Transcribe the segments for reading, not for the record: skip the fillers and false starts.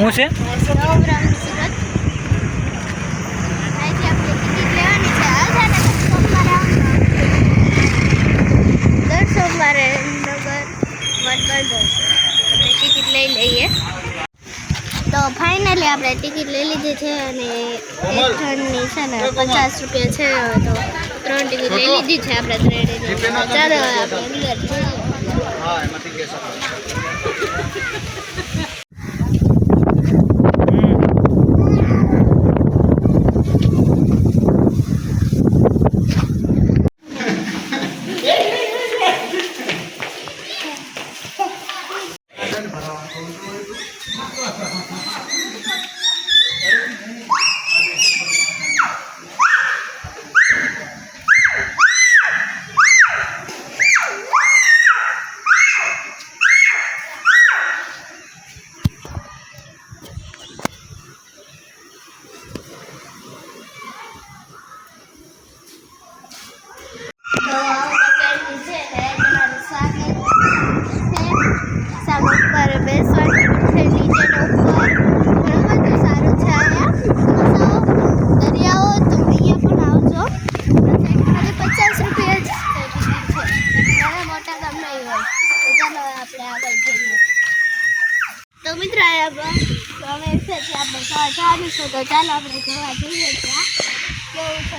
શું છે? સોમવારે નગર વડગડ ટિકિટ લઈ લઈએ. તો ફાઇનલી આપણે ટિકિટ લઈ લીધી છે અને એક જણની છે ને 50 રૂપિયા છે. તો 3 ટિકિટ લઈ લીધી છે આપણે 3 ચાલો આપણે અંદર જઈએ. તો મિત્રો અમે છે આપણે ચાલીશું. તો ચાલો આપણે જોવા જઈએ ત્યાં કેવું છે.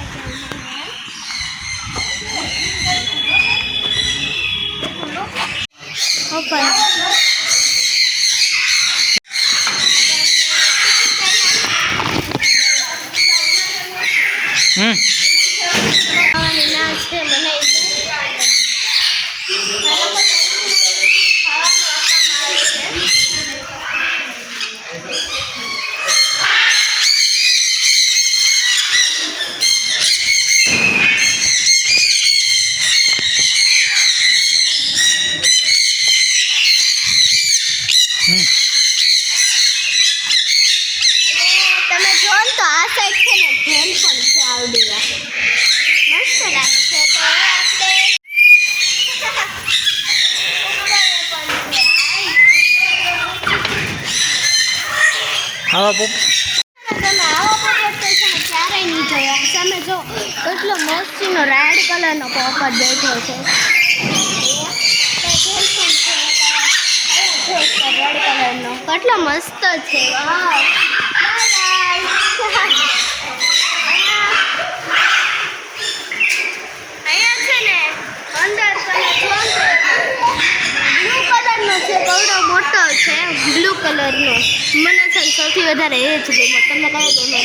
તમે જો તો આ સાઈડ છે ને જેલ પણ છે આવડીયા મસ્ત લાગે છે. તો આવા ક્યારેય નહીં જોયા. તમે જો કેટલો મસ્તીનો રેડ કલરનો પોપટ બેઠો છે. રેડ કલરનો કેટલો મસ્ત છે. અહીંયા છે ને અંદર બ્લુ કલરનો છે. કવડો મોટો છે બ્લુ કલરનો. મને છે સૌથી વધારે એ જ ગમે. તમને કયો ગમે?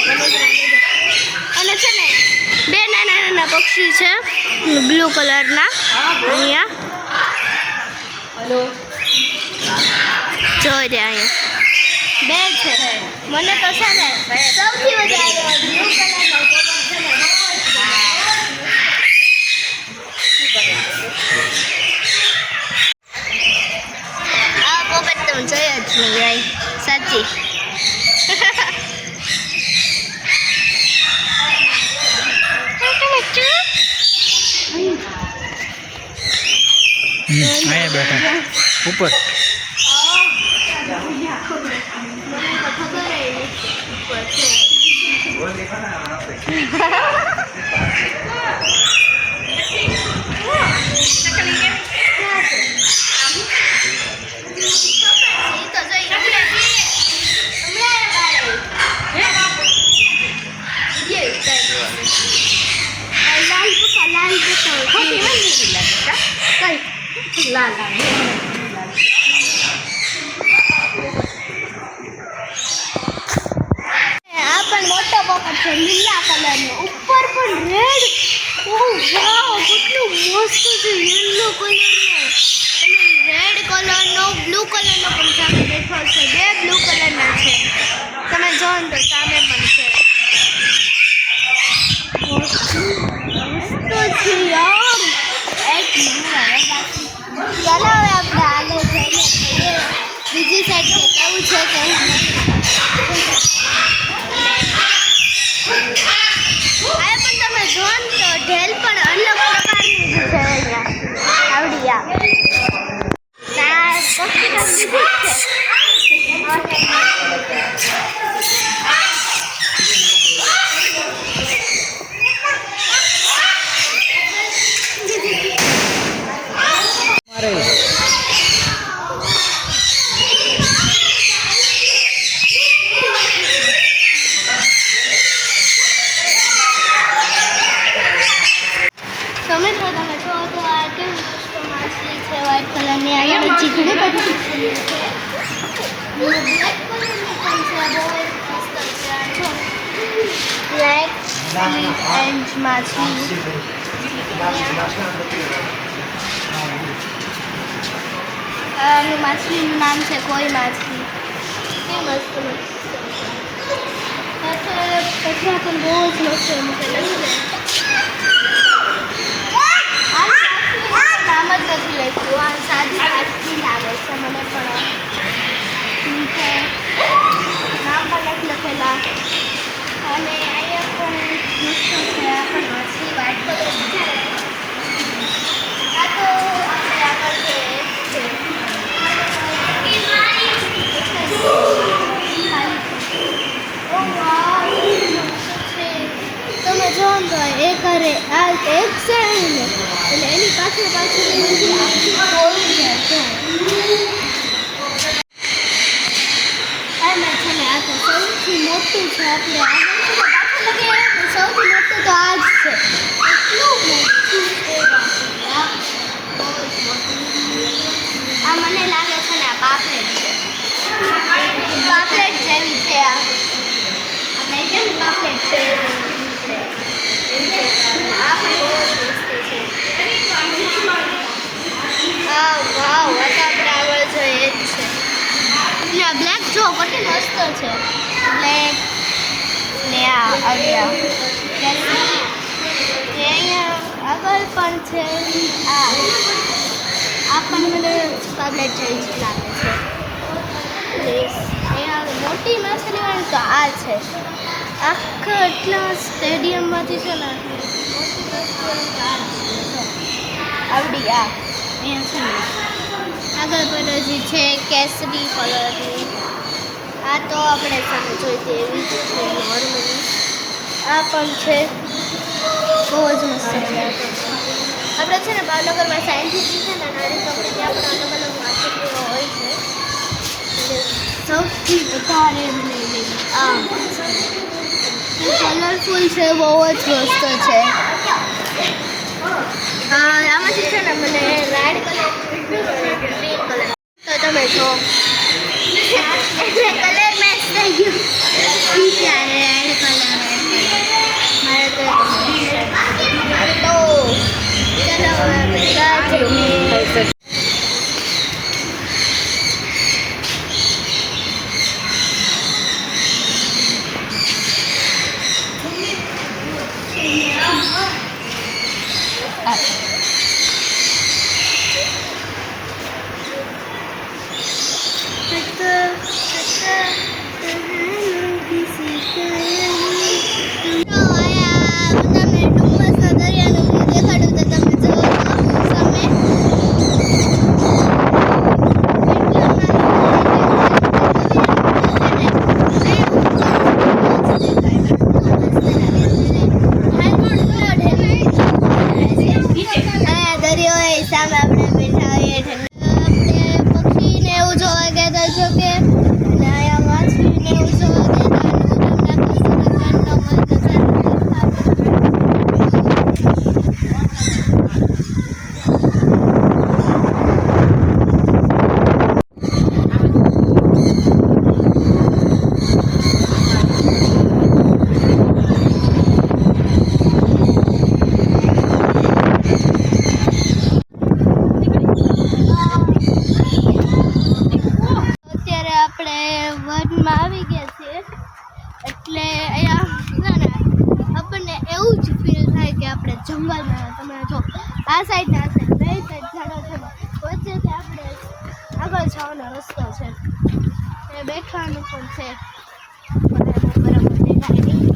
અને છે ને 2 નાના નાના પક્ષી છે બ્લુ કલરના. અહીંયા જોઈ દે અહીંયા 2 છે. મને તો છે ને સૌથી વધારે બ્લુ કલરનો આ પોપટ તો જોયો જ નહીં ભાઈ સાચી. અહીંયા બેઠા ઉપર. લાલ આ પણ મોટો પોપટ છે લીલા કલરનો. ઉપર પણ રેડ. ઓહ વાવ કેટલું મસ્ત છે. યલો કલરનો અને રેડ કલરનો બ્લુ કલરનો પણ સામે બેઠો છે. 2 બ્લુ કલરના છે. તમે જો તો સામે પણ છે. મસ્ત છે યાર. એક નંબર. ચાલો હવે આપણે આગળ જઈએ બીજી સાઈડ કેવું છે કે આ પણ તમે જો તો ઢેલ પણ અલગ પ્રકારની છે. અહીંયા આવડિયા ના પક્ષી ઘણી બધી માછલીઓ છે. બ્લેક કલરની પણ છે, બહુ જ મસ્ત છે. આ જો બ્લેક એન્ડ માછલી. આનું માછલીનું નામ છે કોઈ માછલી. કે મસ્ત મસ્ત કચરા પણ બહુ જ મસ્ત મૂકેલા છે. નામ જ નથી લખ્યું. આ સાદી માછલી લાગે છે મને, પણ નામ પણ નથી લખેલા. અને અહીંયા પણ મસ્ત છે. આ પણ માછલી વ્હાઈટ કલર છે. આ તો આપણે આગળ છે તમે જો તો એ કરે આ એક છે ને, એટલે એની પાછળ પાછળ છે ને. આ તો સૌથી મોટું છે. આપણે સૌથી મોટું તો આ જ છે. એટલું મોટું છે. આ મને લાગે છે ને આ પાપલેટ છે. પાપલેટ જેવી છે. આ આપણે કેમ પાપલેટ છે આ પણ બહુ જ મસ્ત છે. હા વાવ, આ તો આપણે આગળ જોઈએ જ છે. ને આ બ્લેક જો કેટલી મસ્ત છે. બ્લેક ને આ અહીંયા આગળ પણ છે. આ પણ મને પાપલેટ જેવી જ લાગે છે. અહીંયા મોટી માછલી હોય તો આ છે. આખા એટલા સ્ટેડિયમમાંથી છે ને આવડી આ અહીંયા છે ને. આગળ પણ હજી છે કેસરી કલરની. આ તો આપણે સામે જોઈતી એવી જ છે નોર્મલી. આ પણ છે બહુ જ મસ્ત છે. આપણે છે ને ભાવનગરમાં સાયન્સ સિટી છે ને, નાની ચોકડી, ત્યાં પણ અલગ અલગ માછલીઓ હોય છે. સૌથી વધારે કલરફુલ છે, બહુ જ મસ્ત છે. આમાંથી છે ને મને રેડ કલર, ગ્રીન કલર તો તમે જો કલર મેચ થઈ ગયું. ત્યારે રેડ કલર મારે તો ચલો જંગલમાં. તમે જો આ સાઈડ ને આ સાઈડ બે સાઈડ ઝાડો છે, વચ્ચેથી આપણે આગળ જવાનો રસ્તો છે. એ બેઠવાનું પણ છે, બરાબર દેખાય નહીં.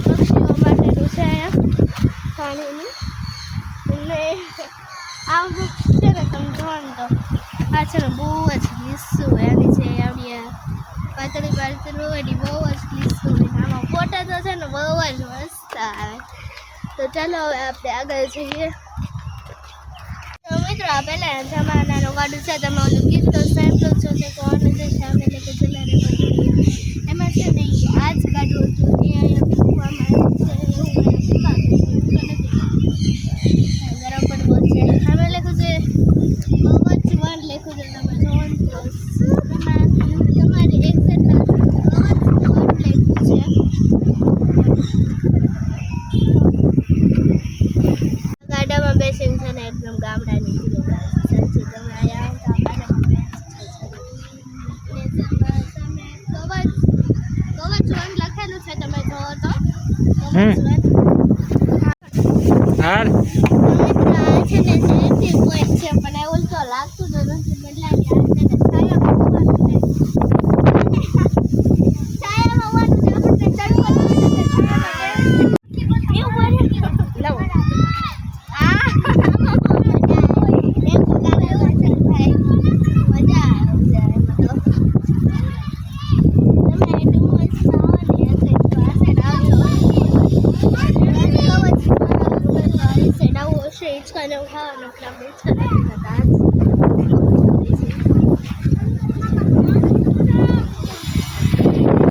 પક્ષીઓ માટેનું છે અહીંયા પાણીનું. અને આ વૃક્ષ છે ને તમે જોવો ને તો આ છે ને બહુ જ લીસું એની છે. આવડી પાતળી પાતળું એની બહુ જ લીસું. આમાં ફોટા તો છે ને બહુ જ મસ્ત આવે. તો ચાલો હવે આપણે આગળ જઈએ. તો મિત્રો આ પહેલાં જમાનાનો ગાડું છે. તમે ઓલું ગીત તો સાંભળો છો કે કોણ છે સામે એટલે કે જલારે એમાં છે ને આ જ ગાડું હતું. એ અહીંયા મૂકવામાં આવ્યું છે. એવું ગરમ પણ બહુ છે. અમે લખ્યું છે બહુ જ વાર લખ્યું છે તમે છે ને એકદમ ગામડાની ફીલિંગ આવે છે સાચી તમે અહીંયા આવો તો આપણને કવચ વન લખેલું છે તમે જોવો તો હમ. કવચ વન હાલ આ છે ને સેફટી પોઈન્ટ છે પણ એવું તો લાગતું તો નથી બદલાવી આ છે ને છાયામાં હોવાનું છે છાયામાં હોવાનું છે આપણને ચડવાનું છે છાયામાં લવ આ એક ગાવે છે ભાઈ મજા આવે છે એમાં તો તમે ડુમસ આવો ને એટલે આ સાઈડ આવજો સાઈડ આવો હશે હિંચકા ને ખાવાનું એટલે આપણે ઈચ્છા નથી થતા